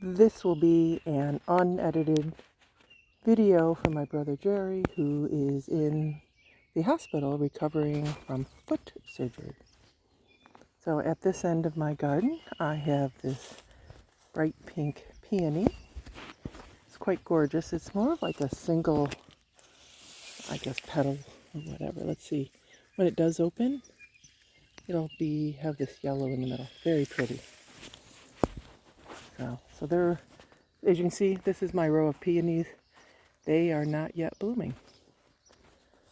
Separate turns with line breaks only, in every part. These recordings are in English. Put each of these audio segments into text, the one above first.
This will be an unedited video from my brother Jerry, who is in the hospital recovering from foot surgery. So at this end of my garden, I have this bright pink peony. It's quite gorgeous. It's more of like a single, I guess, petal or whatever. Let's see. When it does open, it'll have this yellow in the middle. Very pretty. So there, as you can see, this is my row of peonies. They are not yet blooming.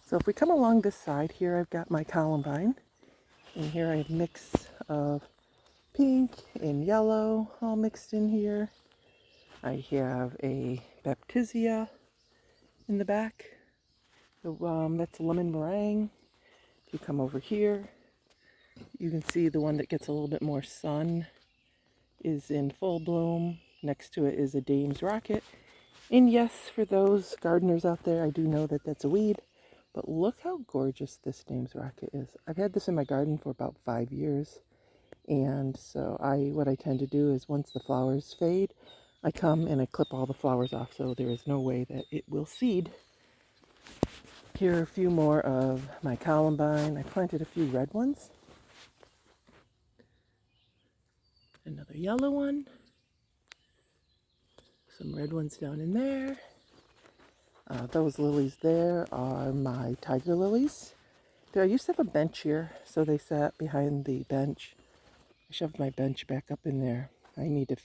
So if we come along this side here, I've got my columbine. And here I have a mix of pink and yellow all mixed in here. I have a baptisia in the back. That's lemon meringue. If you come over here, you can see the one that gets a little bit more sun is in full bloom. Next to it is a Dame's Rocket. And yes, for those gardeners out there, I do know that that's a weed, but look how gorgeous this Dame's Rocket is. I've had this in my garden for about 5 years, and so what I tend to do is once the flowers fade, I come and I clip all the flowers off, so there is no way that it will seed. Here are a few more of my columbine. I planted a few red ones. Another yellow one. Some red ones down in there. Those lilies there are my tiger lilies. I used to have a bench here, so they sat behind the bench. I shoved my bench back up in there. I need to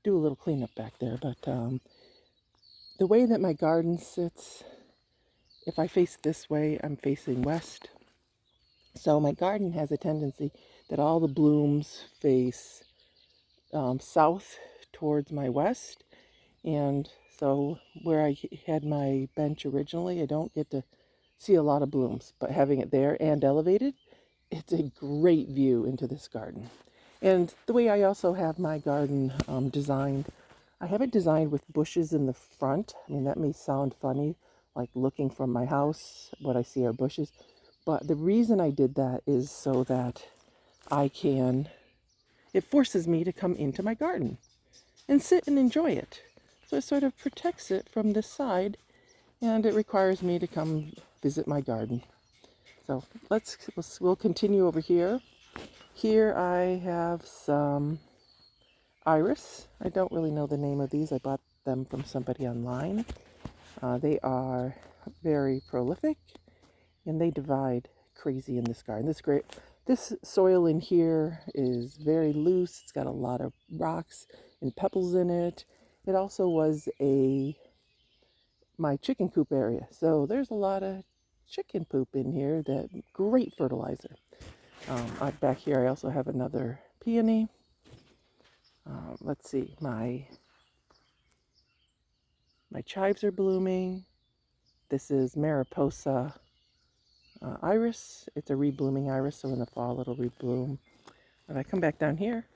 do a little cleanup back there, but the way that my garden sits, if I face this way, I'm facing west. So my garden has a tendency that all the blooms face south towards my west. And so where I had my bench originally, I don't get to see a lot of blooms. But having it there and elevated, it's a great view into this garden. And the way I also have my garden designed, I have it designed with bushes in the front. I mean, that may sound funny, like looking from my house, what I see are bushes. But the reason I did that is so that it forces me to come into my garden and sit and enjoy it. So it sort of protects it from this side, and it requires me to come visit my garden. So we'll continue over here. Here I have some iris. I don't really know the name of these. I bought them from somebody online. They are very prolific, and they divide crazy in this garden. This soil in here is very loose. It's got a lot of rocks and pebbles in it. It also was my chicken coop area, so there's a lot of chicken poop in here. That great fertilizer. Back here I also have another peony. Let's see, my chives are blooming. This is Mariposa iris. It's a reblooming iris, so in the fall it'll rebloom. And I come back down here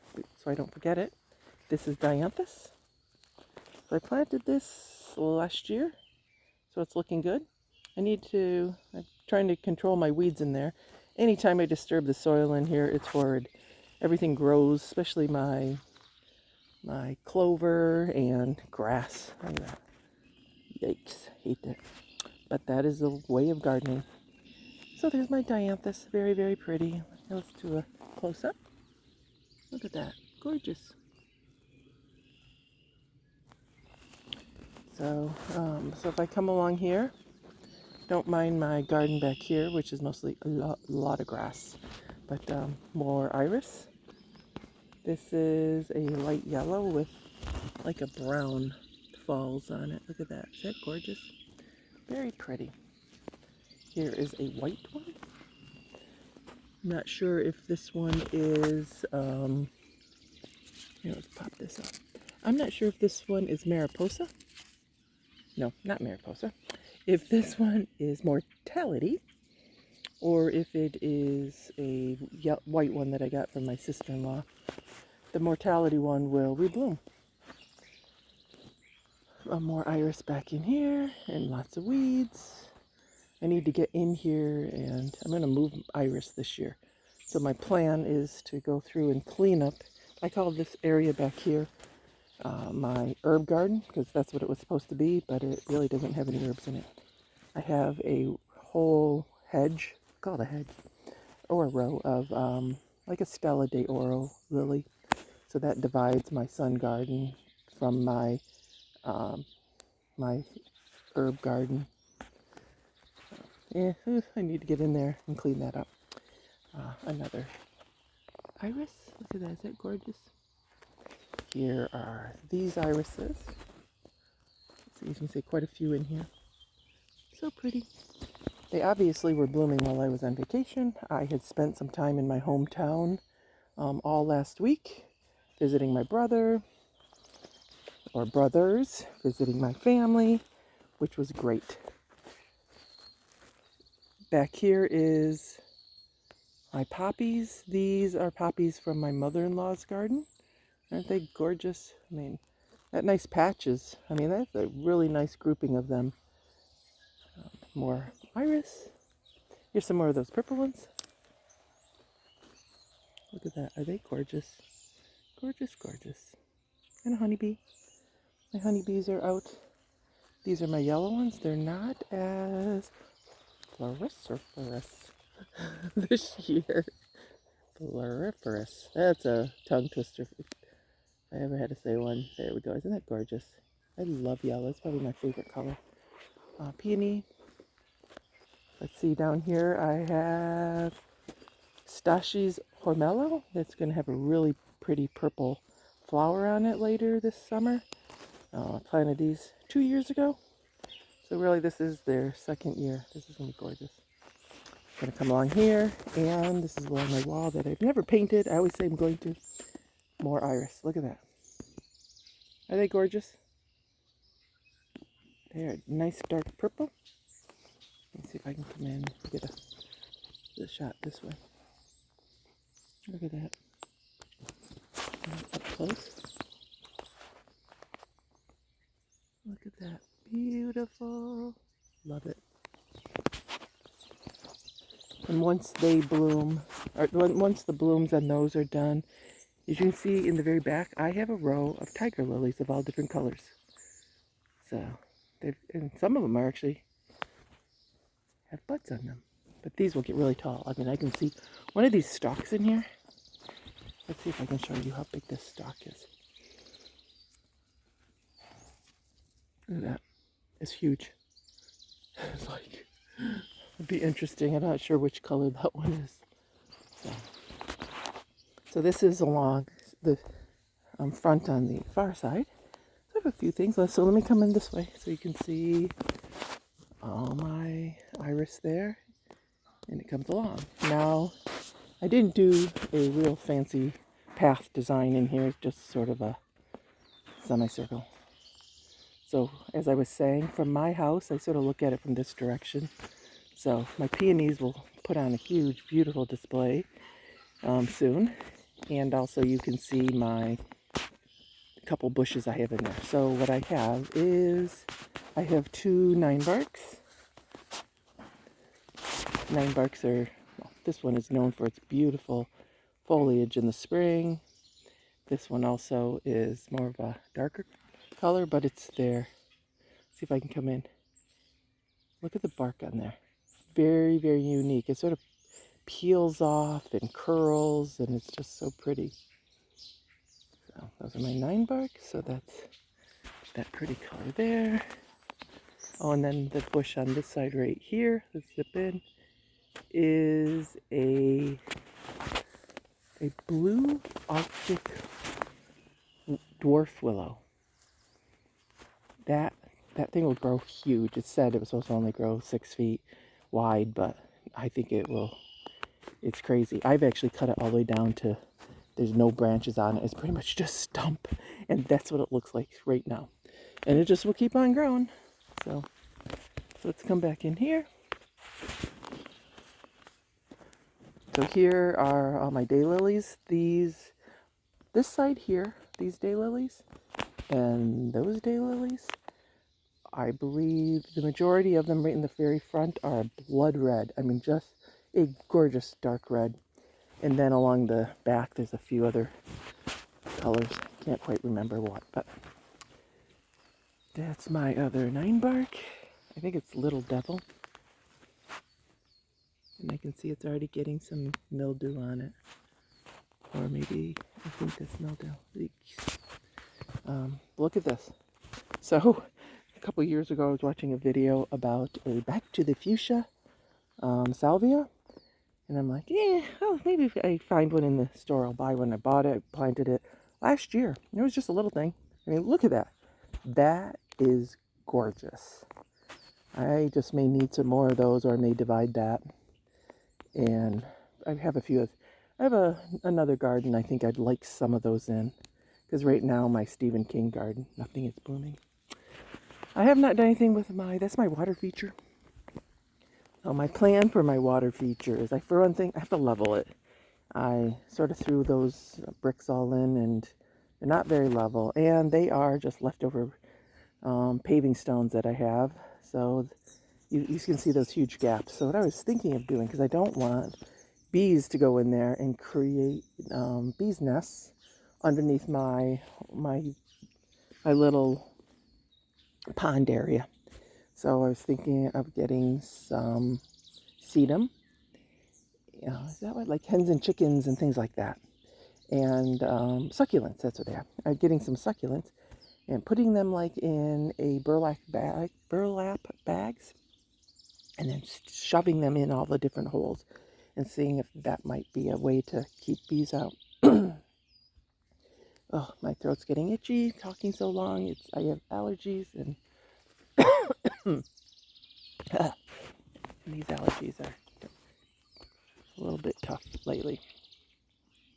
so I don't forget it. This is Dianthus. So I planted this last year, so it's looking good. I'm trying to control my weeds in there. Anytime I disturb the soil in here, it's horrid. Everything grows, especially my clover and grass. Yikes, hate that. But that is the way of gardening. So there's my Dianthus, very, very pretty. Let's do a close-up. Look at that, gorgeous. So if I come along here, don't mind my garden back here, which is mostly a lot of grass, but more iris. This is a light yellow with like a brown falls on it. Look at that. Is that gorgeous? Very pretty. Here is a white one. I'm not sure if this one is, here, let's pop this up. I'm not sure if this one is Mariposa. No, not Mariposa. If this one is Mortality, or if it is a white one that I got from my sister-in-law. The Mortality one will rebloom. More iris back in here, and lots of weeds. I need to get in here, and I'm going to move iris this year. So my plan is to go through and clean up. I call this area back here my herb garden, because that's what it was supposed to be, but it really doesn't have any herbs in it. I have a whole hedge, called a hedge, or a row of like a Stella de Oro lily. So that divides my sun garden from my my herb garden. Yeah, I need to get in there and clean that up. Another iris. Look at that. Is that gorgeous? Here are these irises. So you can see quite a few in here. So pretty. They obviously were blooming while I was on vacation. I had spent some time in my hometown all last week, visiting my brother, or brothers, visiting my family, which was great. Back here is my poppies. These are poppies from my mother-in-law's garden. Aren't they gorgeous? I mean, that nice patches. I mean, that's a really nice grouping of them. More iris. Here's some more of those purple ones. Look at that. Are they gorgeous? Gorgeous, gorgeous. And a honeybee. My honeybees are out. These are my yellow ones. They're not as floriferous this year. Floriferous. That's a tongue twister if I ever had to say one. There we go. Isn't that gorgeous? I love yellow. It's probably my favorite color. Peony. Let's see, down here I have Stashi's Hormelo. That's going to have a really pretty purple flower on it later this summer. I planted these 2 years ago. So really this is their second year. This is going to be gorgeous. I'm going to come along here, and this is along my wall that I've never painted. I always say I'm going to. More iris. Look at that. Are they gorgeous? They're nice dark purple. Let's see if I can come in and get a shot this way. Look at that. Up close. Look at that. Beautiful. Love it. And once they bloom, or once the blooms on those are done, as you can see in the very back, I have a row of tiger lilies of all different colors. So, and some of them are actually have buds on them. But these will get really tall. I mean, I can see one of these stalks in here. Let's see if I can show you how big this stalk is. Look at that. It's huge. It's like, it'd be interesting. I'm not sure which color that one is. So this is along the front on the far side. So I have a few things. So let me come in this way so you can see all my iris there. And it comes along. Now, I didn't do a real fancy path design in here. It's just sort of a semicircle. So as I was saying, from my house, I sort of look at it from this direction. So my peonies will put on a huge, beautiful display soon. And also you can see my couple bushes I have in there. So what I have is, I have 2 9-barks. 9-barks are, well, this one is known for its beautiful foliage in the spring. This one also is more of a darker color, but it's there. See if I can come in. Look at the bark on there. Very, very unique. It sort of peels off and curls, and it's just so pretty. So those are my 9-barks. So that's that pretty color there. Oh, and then the bush on this side right here, let's zip in, is a blue Arctic dwarf willow. That thing will grow huge. It said it was supposed to only grow 6 feet wide, but I think it will. It's crazy. I've actually cut it all the way down to, there's no branches on it. It's pretty much just stump, and that's what it looks like right now. And it just will keep on growing. So let's come back in here. So here are all my daylilies. This side here, these daylilies, and those daylilies, I believe the majority of them right in the very front are blood red. I mean, just a gorgeous dark red. And then along the back, there's a few other colors. can't quite remember what, but that's my other 9-bark. I think it's Little Devil. And I can see it's already getting some mildew on it. Or maybe, I think that's mildew. Look at this. So, a couple years ago I was watching a video about a Back to the Fuchsia salvia. And I'm like, yeah, oh, maybe if I find one in the store, I'll buy one. I bought it, planted it last year. It was just a little thing. I mean, look at that. That is gorgeous. I just may need some more of those, or I may divide that. And I have a few. I have another garden I think I'd like some of those in. Because right now, my Stephen King garden, nothing is blooming. I have not done anything with that's my water feature. My plan for my water feature is, for one thing, I have to level it. I sort of threw those bricks all in, and they're not very level. And they are just leftover paving stones that I have. So you can see those huge gaps. So what I was thinking of doing, because I don't want bees to go in there and create bees' nests underneath my little pond area. So I was thinking of getting some sedum. Is that what, like hens and chickens and things like that? And succulents, that's what they are. I'm getting some succulents and putting them like in a burlap bags, and then shoving them in all the different holes and seeing if that might be a way to keep bees out. Oh, my throat's getting itchy, talking so long. I have allergies, and these allergies are a little bit tough lately.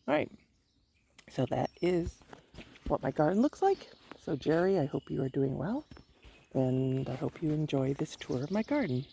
All right, so that is what my garden looks like. So Jerry, I hope you are doing well, and I hope you enjoy this tour of my garden.